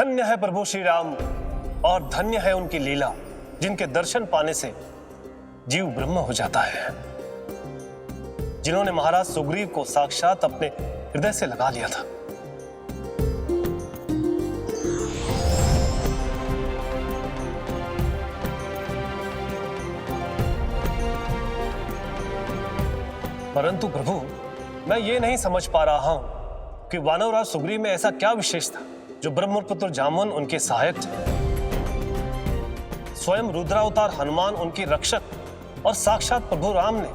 धन्य है प्रभु श्री राम और धन्य है उनकी लीला, जिनके दर्शन पाने से जीव ब्रह्म हो जाता है, जिन्होंने महाराज सुग्रीव को साक्षात अपने हृदय से लगा लिया था। परंतु प्रभु, मैं ये नहीं समझ पा रहा हूं कि वानरराज सुग्रीव में ऐसा क्या विशेष था जो ब्रह्मपुत्र जामवन उनके सहायक थे, स्वयं रुद्रावतार हनुमान उनके रक्षक और साक्षात प्रभु राम ने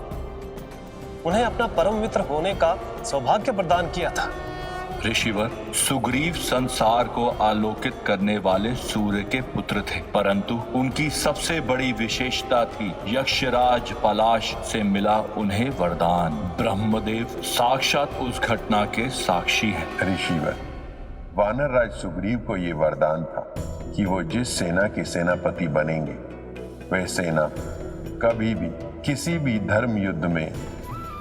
उन्हें अपना परम मित्र होने का सौभाग्य प्रदान किया था। ऋषिवर, सुग्रीव संसार को आलोकित करने वाले सूर्य के पुत्र थे, परंतु उनकी सबसे बड़ी विशेषता थी यक्षराज पलाश से मिला उन्हें वरदान। ब्रह्मदेव साक्षात उस घटना के साक्षी हैं। ऋषिवर, वानरराज सुग्रीव को ये वरदान था कि वो जिस सेना के सेनापति बनेंगे वह सेना कभी भी किसी भी धर्म युद्ध में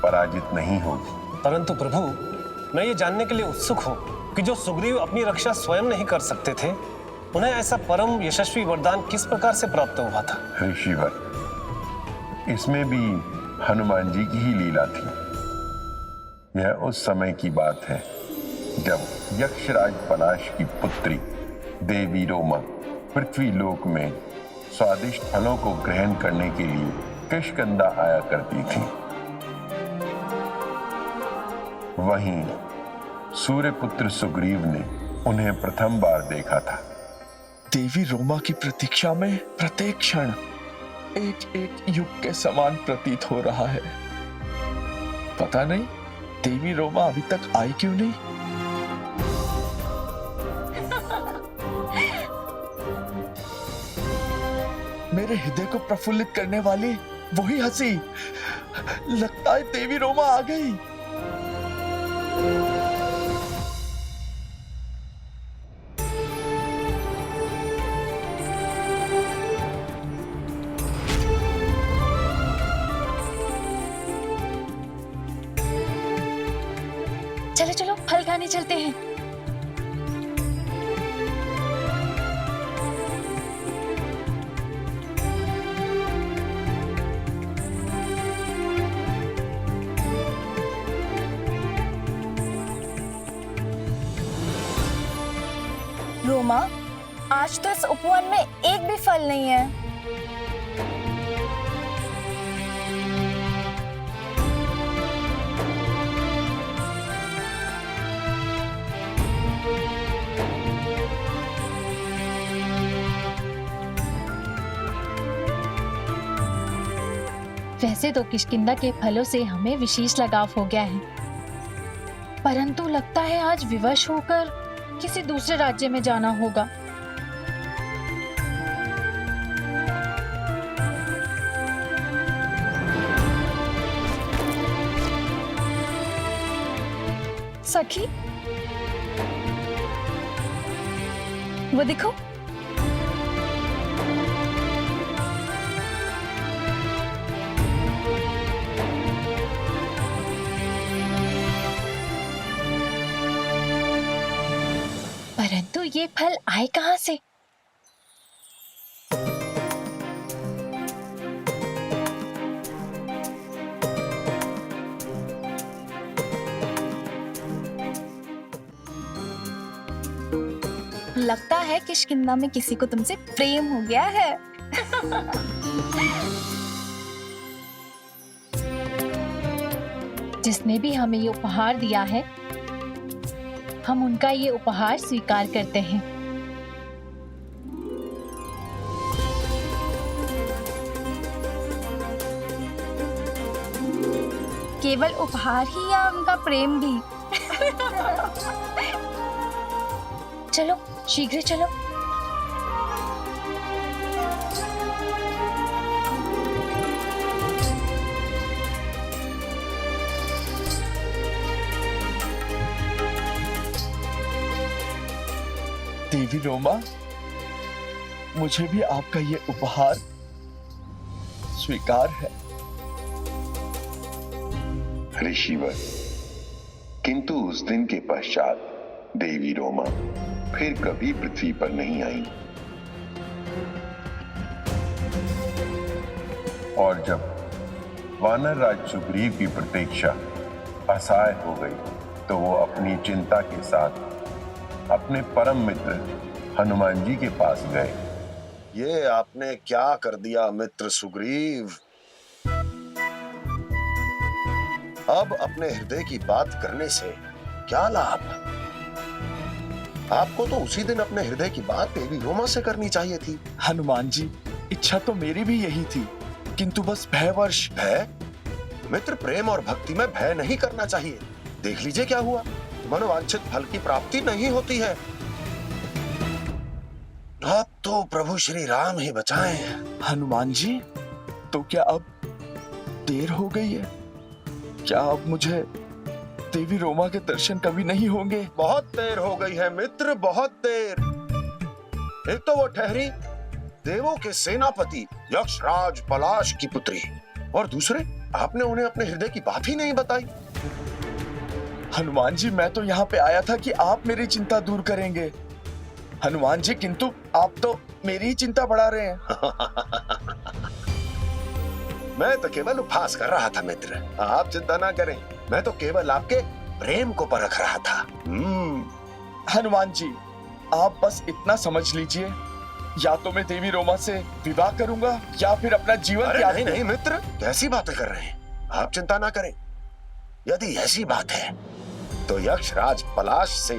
पराजित नहीं होगी। परंतु प्रभु, मैं ये जानने के लिए उत्सुक हूं कि जो सुग्रीव अपनी रक्षा स्वयं नहीं कर सकते थे, उन्हें ऐसा परम यशस्वी वरदान किस प्रकार से प्राप्त हुआ था? ऋषिवर, इसमें भी हनुमान जी की ही लीला थी। यह उस समय की बात है जब यक्षराज पलाश की पुत्री देवी रोमा पृथ्वी लोक में स्वादिष्ट फलों को ग्रहण करने के लिए किष्किंधा आया करती थी। वहीं सूर्यपुत्र सुग्रीव ने उन्हें प्रथम बार देखा था। देवी रोमा की प्रतीक्षा में प्रत्येक क्षण एक एक युग के समान प्रतीत हो रहा है। पता नहीं देवी रोमा अभी तक आई क्यों नहीं। मेरे हृदय को प्रफुल्लित करने वाली वही हंसी, लगता है देवी रोमा आ गई। चलो चलो फल खाने चलते हैं। रोमा, आज तो इस उपवन में एक भी फल नहीं है। वैसे तो किष्किंधा के फलों से हमें विशेष लगाव हो गया है, परंतु लगता है आज विवश होकर किसी दूसरे राज्य में जाना होगा। सखी, वो देखो। परंतु ये फल आए कहां से? लगता है किष्किंधा में किसी को तुमसे प्रेम हो गया है। जिसने भी हमें ये उपहार दिया है, हम उनका ये उपहार स्वीकार करते हैं। केवल उपहार ही या उनका प्रेम भी? चलो शीघ्र चलो। देवी रोमा, मुझे भी आपका ये उपहार स्वीकार है। ऋषिवर, किंतु उस दिन के पश्चात देवी रोमा फिर कभी पृथ्वी पर नहीं आएंगी। और जब वानर राज सुग्रीव की प्रतीक्षा असहाय हो गई तो वो अपनी चिंता के साथ अपने परम मित्र हनुमान जी के पास गए। ये आपने क्या कर दिया मित्र सुग्रीव? अब अपने हृदय की बात करने से क्या लाभ? आपको तो उसी दिन अपने हृदय की बात देवी रोमा से करनी चाहिए थी। हनुमान जी, इच्छा तो मेरी भी यही थी, किंतु बस भयवश। भय? मित्र, प्रेम और भक्ति में भय नहीं करना चाहिए। देख लीजिए क्या हुआ, मनोवांछित फल की प्राप्ति नहीं होती है। अब तो प्रभु श्री राम ही बचाएं। हनुमान जी, तो क्या अब देर हो गई है? क्या अब मुझे देवी रोमा के दर्शन कभी नहीं होंगे? बहुत देर हो गई है मित्र, बहुत देर। एक तो वो ठहरी देवों के सेनापति यक्षराज पलाश की पुत्री, और दूसरे आपने उन्हें अपने हृदय की बात ही नहीं बताई। हनुमान जी, मैं तो यहाँ पे आया था कि आप मेरी चिंता दूर करेंगे। हनुमान जी, किंतु आप तो मेरी ही चिंता बढ़ा रहे हैं। मैं तो केवल उपहास कर रहा था मित्र, आप चिंता ना करें। मैं तो केवल आपके प्रेम को परख रहा था। हनुमान जी, आप बस इतना समझ लीजिए, या तो मैं देवी रोमा से विवाह करूंगा या फिर अपना जीवन अरे त्याग नहीं दूंगा। नहीं मित्र, कैसी बातें कर रहे हैं आप? चिंता ना करें। यदि ऐसी बात है तो यक्षराज पलाश से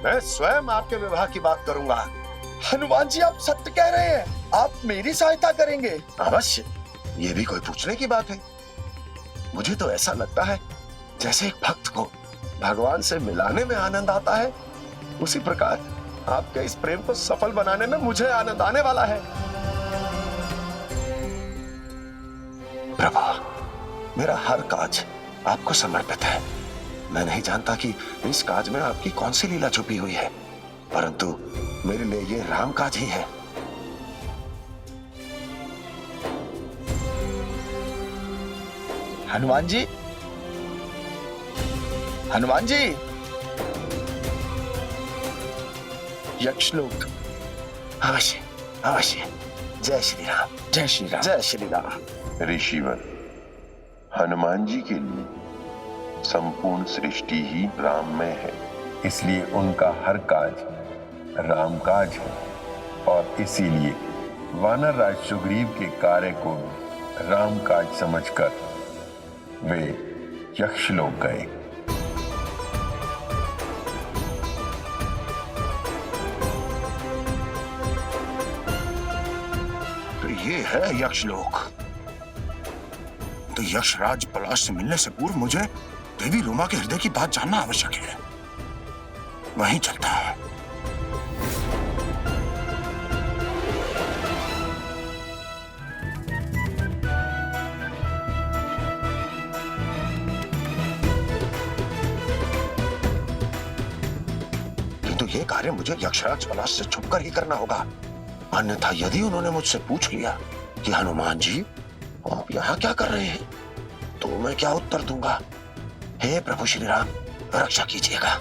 मैं स्वयं आपके विवाह की बात करूंगा। हनुमान जी, आप सत्य कह रहे हैं? आप मेरी सहायता करेंगे? अवश्य, ये भी कोई पूछने की बात है? मुझे तो ऐसा लगता है जैसे एक भक्त को भगवान से मिलाने में आनंद आता है, उसी प्रकार आपके इस प्रेम को सफल बनाने में मुझे आनंद आने वाला है। प्रभु, मेरा हर काज आपको समर्पित है। मैं नहीं जानता कि इस काज में आपकी कौन सी लीला छुपी हुई है, परंतु मेरे लिए ये राम काज ही है। हनुमान जी, हनुमान जी, यक्षलोक। अवश्य अवश्य। जय श्री राम, जय श्री राम। जय श्री राम। ऋषिवर, हनुमान जी के लिए संपूर्ण सृष्टि ही राममय है, इसलिए उनका हर काज राम काज है, और इसीलिए वानर राज सुग्रीव के कार्य को राम काज समझकर वे यक्षलोक गए। तो ये है यक्षलोक। तो यक्षराज पलाश से मिलने से पूर्व मुझे देवी रोमा के हृदय की बात जानना आवश्यक है। वहीं चलता है। किंतु ये कार्य मुझे यक्षराज पलाश से छुपकर ही करना होगा, अन्यथा यदि उन्होंने मुझसे पूछ लिया कि हनुमान जी आप यहाँ क्या कर रहे हैं, तो मैं क्या उत्तर दूंगा? हे प्रभु श्री राम, रक्षा कीजिएगा।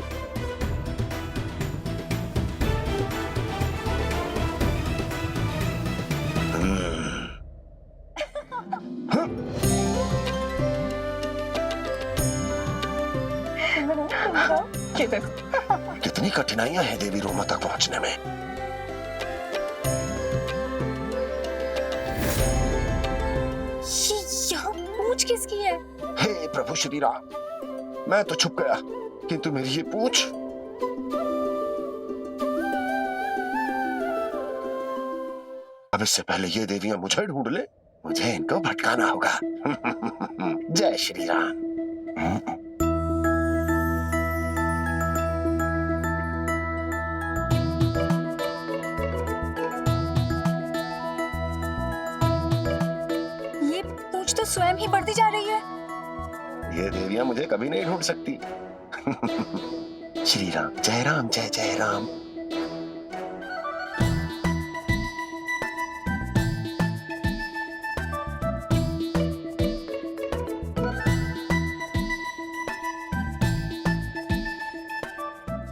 कितनी कठिनाइयां हैं देवी रोमा तक पहुंचने में। यहाँ पूछ किसकी है? हे प्रभु श्री राम, मैं तो छुप गया, किंतु मेरी ये पूछ। अब इससे पहले ये देवियां मुझे ढूंढ ले, मुझे इनको भटकाना होगा। जय श्री राम। ये पूछ तो स्वयं ही बढ़ती जा रही है। ये देवियां मुझे कभी नहीं ढूंढ सकती। श्री राम, जय राम, जय जय राम।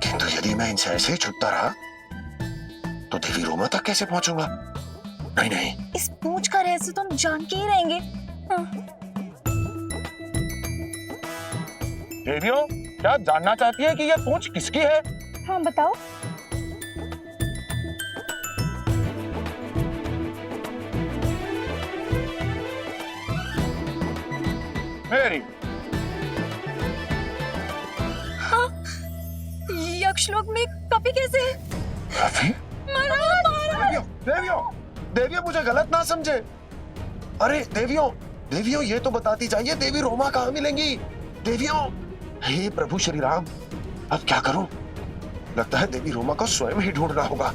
किंतु यदि मैं इनसे ऐसे ही छुपता रहा देवी रोमा तक कैसे पहुंचूंगा? नहीं नहीं, इस पूंछ का रहस्य तो हम जान के ही रहेंगे। हाँ। देवियों, क्या जानना चाहती है कि यह पूंछ किसकी है? हाँ बताओ। मेरी। हाँ, यक्षलोक में कभी कैसे? रफी? देवियों, देवियों, देवियों मुझे गलत ना समझे। अरे देवियों, देवियों ये तो बताती जाइए, देवी रोमा कहाँ मिलेंगी? देवियों, हे प्रभु श्री राम, अब क्या करूं? लगता है देवी रोमा को स्वयं ही ढूंढना होगा।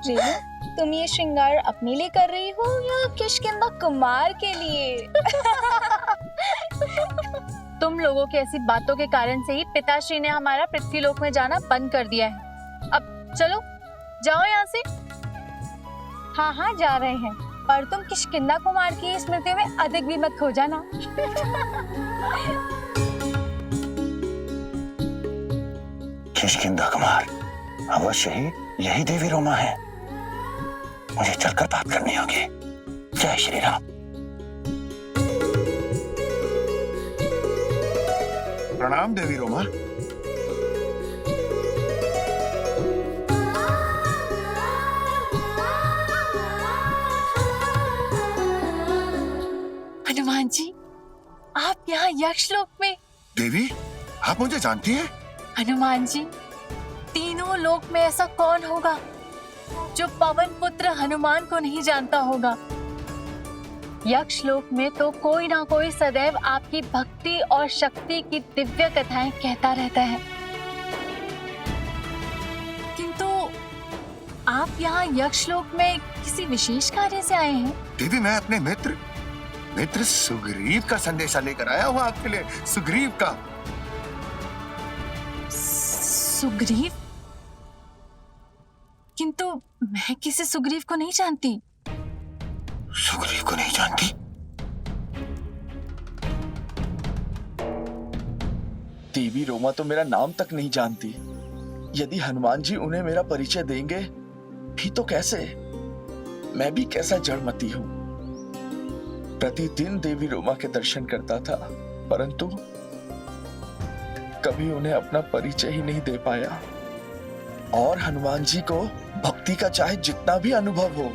रेणु, तुम ये श्रृंगार अपने लिए कर रही हो या किष्किंधा कुमार के लिए? तुम लोगों की ऐसी बातों के कारण से ही पिताश्री ने हमारा पृथ्वीलोक में जाना बंद कर दिया है। अब चलो, जाओ यहाँ से। हाँ हाँ जा रहे हैं, पर तुम किष्किंधा कुमार की स्मृति में अधिक भी मत खो जाना। किष्किंधा कुमार, अवश्य ही यही देवी रोमा है। मुझे चलकर बात करनी होगी। जय श्री राम। प्रणाम देवी रोमा। हनुमान जी, आप यहाँ यक्षलोक में? देवी, आप मुझे जानती हैं? हनुमान जी, तीनों लोक में ऐसा कौन होगा जो पवन पुत्र हनुमान को नहीं जानता होगा। यक्षलोक में तो कोई ना कोई सदैव आपकी भक्ति और शक्ति की दिव्य कथाएं कहता रहता है, किंतु आप यहाँ यक्षलोक में किसी विशेष कार्य से आए हैं? देवी, मैं अपने मित्र सुग्रीव का संदेशा लेकर आया हूँ आपके लिए। सुग्रीव का। सुग्रीव? किंतु मैं किसी सुग्रीव को नहीं जानती। सुग्रीव को नहीं जानती? देवी रोमा तो मेरा नाम तक नहीं जानती। यदि हनुमान जी उन्हें मेरा परिचय देंगे भी तो कैसे? मैं भी कैसा जड़मती हूं। प्रतिदिन देवी रोमा के दर्शन करता था, परंतु कभी उन्हें अपना परिचय ही नहीं दे पाया। और हनुमान जी को भक्ति का चाहे जितना भी अनुभव हो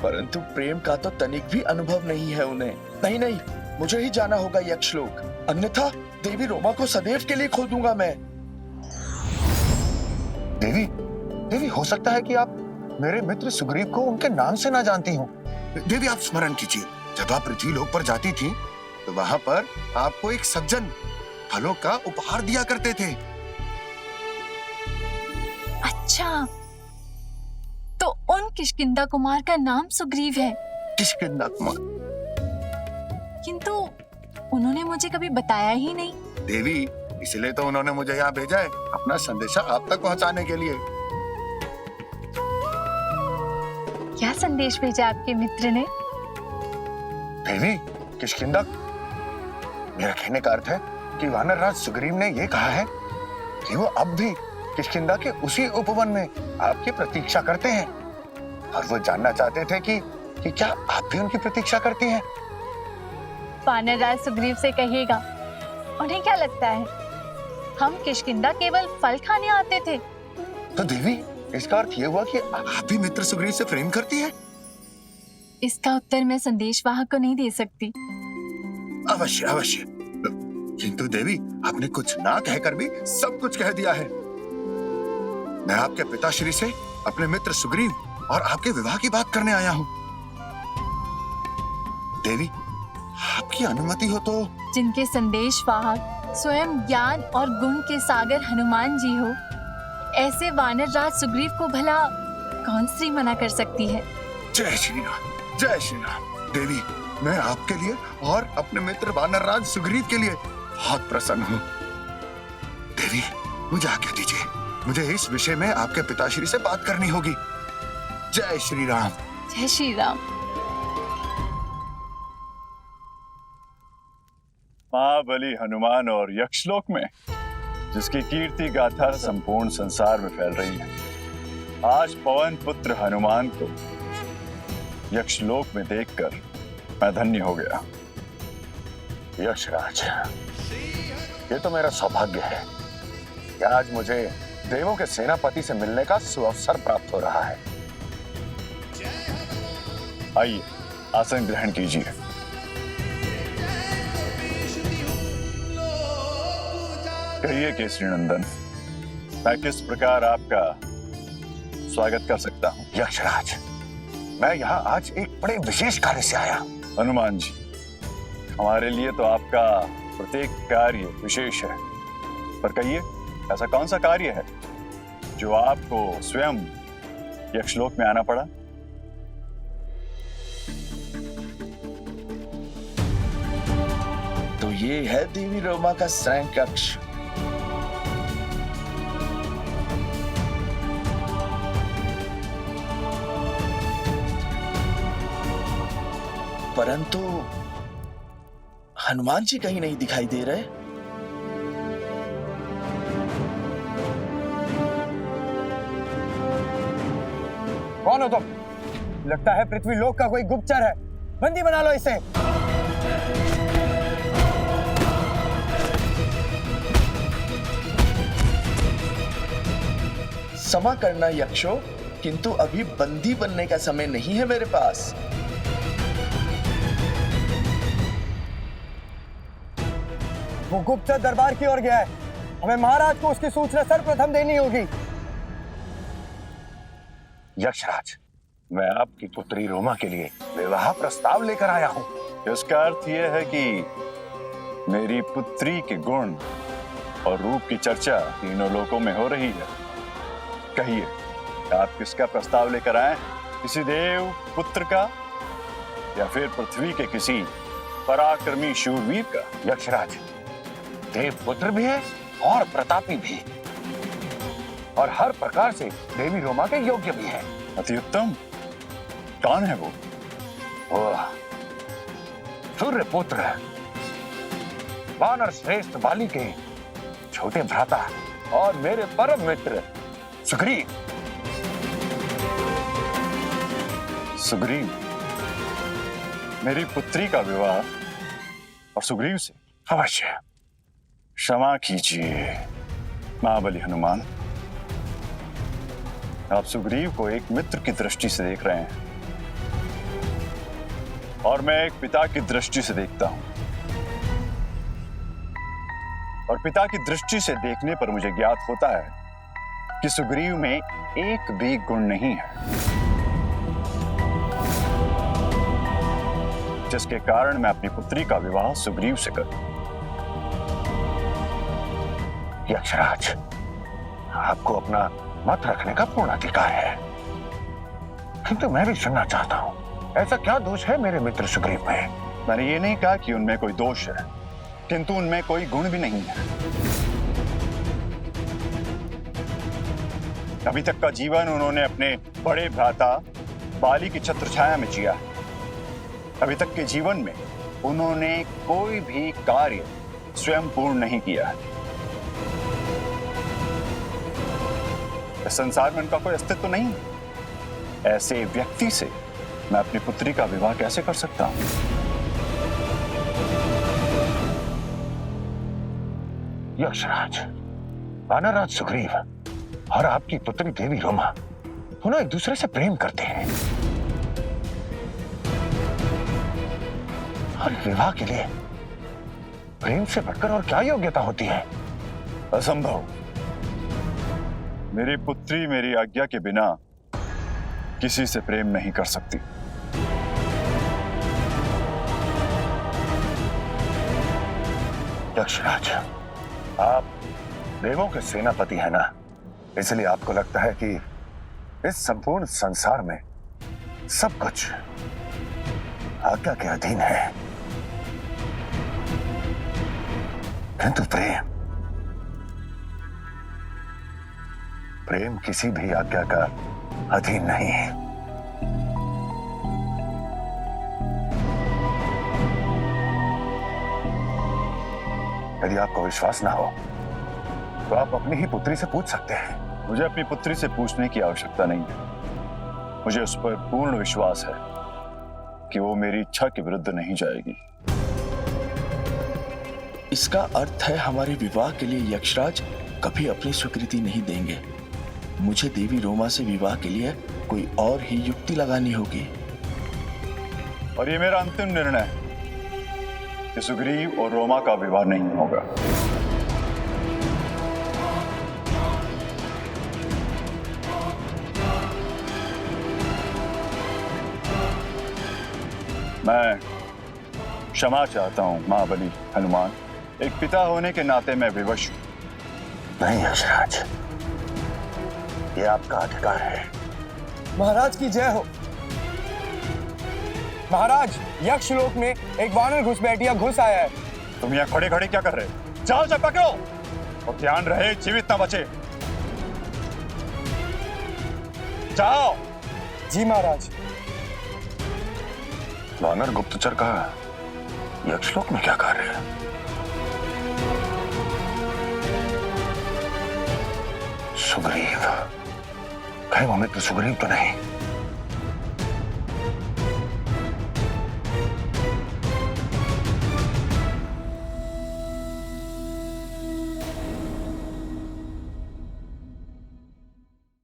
परंतु प्रेम का तो तनिक भी अनुभव नहीं है उन्हें। नहीं नहीं, मुझे ही जाना होगा यक्षलोक, अन्यथा देवी रोमा को सदैव के लिए खो दूंगा मैं। देवी, हो सकता है कि आप मेरे मित्र सुग्रीव को उनके नाम से ना जानती हो। देवी, आप स्मरण कीजिए, जब आप पृथ्वीलोक पर जाती थी तो वहां पर आपको एक सज्जन फलों का उपहार दिया करते थे। अच्छा, तो उन किष्किंधा कुमार का नाम सुग्रीव है। किष्किंधा कुमार? किंतु उन्होंने मुझे कभी बताया ही नहीं। देवी, इसलिए तो उन्होंने मुझे यहाँ भेजा है, अपना संदेशा आप तक पहुँचाने के लिए। क्या संदेश भेजा आपके मित्र ने? देवी, किष्किंधा, मेरा कहने का अर्थ है कि वानर राज सुग्रीव ने यह कहा है कि वो अब भी किष्किंधा के उसी उपवन में आपकी प्रतीक्षा करते हैं, और वो जानना चाहते थे कि क्या आप भी उनकी प्रतीक्षा करती हैं? वानर राज सुग्रीव से कहिएगा, उन्हें क्या लगता है हम किष्किंधा केवल फल खाने आते थे? तो देवी, इसका अर्थ ये हुआ कि आप भी मित्र सुग्रीव से प्रेम करती हैं? इसका उत्तर मैं संदेशवाहक को नहीं दे सकती। अवश्य अवश्य, किंतु देवी, आपने कुछ ना कहकर भी सब कुछ कह दिया है। मैं आपके पिताश्री से अपने मित्र सुग्रीव और आपके विवाह की बात करने आया हूँ। देवी, आपकी अनुमति हो तो। जिनके संदेशवाहक स्वयं ज्ञान और गुण के सागर हनुमान जी हो, ऐसे वानर राज सुग्रीव को भला कौन स्त्री मना कर सकती है? जय श्री राम, जय श्री राम। देवी, मैं आपके लिए और अपने मित्र वानर राज सुग्रीव के लिए बहुत प्रसन्न हूँ। देवी, मुझे आज्ञा दीजिए, मुझे इस विषय में आपके पिताश्री से बात करनी होगी। जय श्री राम। जय श्री राम। महाबली हनुमान और यक्षलोक में, जिसकी कीर्ति गाथा संपूर्ण संसार में फैल रही है। आज पवन पुत्र हनुमान को यक्षलोक में देखकर मैं धन्य हो गया। यक्षराज, ये तो मेरा सौभाग्य है कि आज मुझे देवों के सेनापति से मिलने का सुअवसर प्राप्त हो रहा है। आइए, आसन ग्रहण कीजिए। कहिए केसरी नंदन, मैं किस प्रकार आपका स्वागत कर सकता हूँ? यक्षराज, मैं यहाँ आज एक बड़े विशेष कार्य से आया। हनुमान जी, हमारे लिए तो आपका प्रत्येक कार्य विशेष है, पर कहिए ऐसा कौन सा कार्य है जो आपको स्वयं यक्षलोक में आना पड़ा? तो ये है देवी रोमा का शयन कक्ष। परंतु हनुमान जी कहीं नहीं दिखाई दे रहे। कौन हो तुम? लगता है पृथ्वी लोक का कोई गुप्तचर है। बंदी बना लो इसे। क्षमा करना यक्षो, किंतु अभी बंदी बनने का समय नहीं है मेरे पास। वो गुप्तचर दरबार की ओर गया है। हमें महाराज को उसकी सूचना सर्वप्रथम देनी होगी। यक्षराज, मैं आपकी पुत्री रोमा के लिए विवाह प्रस्ताव लेकर आया हूँ। इसका अर्थ यह है कि मेरी पुत्री के गुण और रूप की चर्चा तीनों लोकों में हो रही है। कहिए, आप किसका प्रस्ताव लेकर आए? किसी देव पुत्र का या फिर पृथ्वी के किसी पराक्रमी शूरवीर का? यक्षराज, देव पुत्र भी है और प्रतापी भी, और हर प्रकार से देवी रोमा के योग्य भी है। अति उत्तम। कौन है वो? सूर्य पुत्र, वानर श्रेष्ठ बाली के छोटे भ्राता और मेरे परम मित्र सुग्रीव। सुग्रीव, मेरी पुत्री का विवाह और सुग्रीव से? अवश्य। क्षमा कीजिए महाबली हनुमान, आप सुग्रीव को एक मित्र की दृष्टि से देख रहे हैं और मैं एक पिता की दृष्टि से देखता हूं, और पिता की दृष्टि से देखने पर मुझे ज्ञात होता है कि सुग्रीव में एक भी गुण नहीं है जिसके कारण मैं अपनी पुत्री का विवाह सुग्रीव से करूं। यक्षराज, आपको अपना मत रखने का पूर्ण अधिकार है, किंतु मैं भी सुनना चाहता हूं, ऐसा क्या दोष है मेरे मित्र सुग्रीव में? मैंने ये नहीं कहा कि उनमें कोई दोष है, किंतु उनमें कोई गुण भी नहीं है। अभी तक का जीवन उन्होंने अपने बड़े भ्राता बाली की छत्रछाया में जिया है। अभी तक के जीवन में उन्होंने कोई भी कार्य स्वयं पूर्ण नहीं किया है। इस संसार में उनका कोई अस्तित्व नहीं है। ऐसे व्यक्ति से मैं अपनी पुत्री का विवाह कैसे कर सकता हूं? यक्षराज, वानरराज सुग्रीव और आपकी पुत्री देवी रोमा दोनों एक दूसरे से प्रेम करते हैं, और विवाह के लिए प्रेम से बढ़कर और क्या योग्यता होती है? असंभव। मेरी पुत्री मेरी आज्ञा के बिना किसी से प्रेम नहीं कर सकती। यक्षराज, आप देवों के सेनापति हैं ना, इसलिए आपको लगता है कि इस संपूर्ण संसार में सब कुछ आज्ञा के अधीन है, किंतु प्रेम किसी भी आज्ञा का अधीन नहीं है। यदि आपको विश्वास ना हो तो आप अपनी ही पुत्री से पूछ सकते हैं। मुझे अपनी पुत्री से पूछने की आवश्यकता नहीं है। मुझे उस पर पूर्ण विश्वास है कि वो मेरी इच्छा के विरुद्ध नहीं जाएगी। इसका अर्थ है हमारे विवाह के लिए यक्षराज कभी अपनी स्वीकृति नहीं देंगे। मुझे देवी रोमा से विवाह के लिए कोई और ही युक्ति लगानी होगी। और ये मेरा अंतिम निर्णय है कि सुग्रीव और रोमा का विवाह नहीं होगा। मैं क्षमा चाहता हूं महाबली हनुमान। एक पिता होने के नाते मैं विवश हूं। नहीं यक्षराज, ये आपका अधिकार है। महाराज की जय हो। महाराज, यक्षलोक में एक वानर घुसपैठिया घुस आया है। तुम यहाँ खड़े खड़े क्या कर रहे हो? जाओ जा पकड़ो और ध्यान रहे जीवित ना बचे। जाओ। जी महाराज। वानर गुप्तचर का यक्षलोक में क्या कार्य है? सुग्रीव, कहीं वो मित्र सुग्रीव तो नहीं?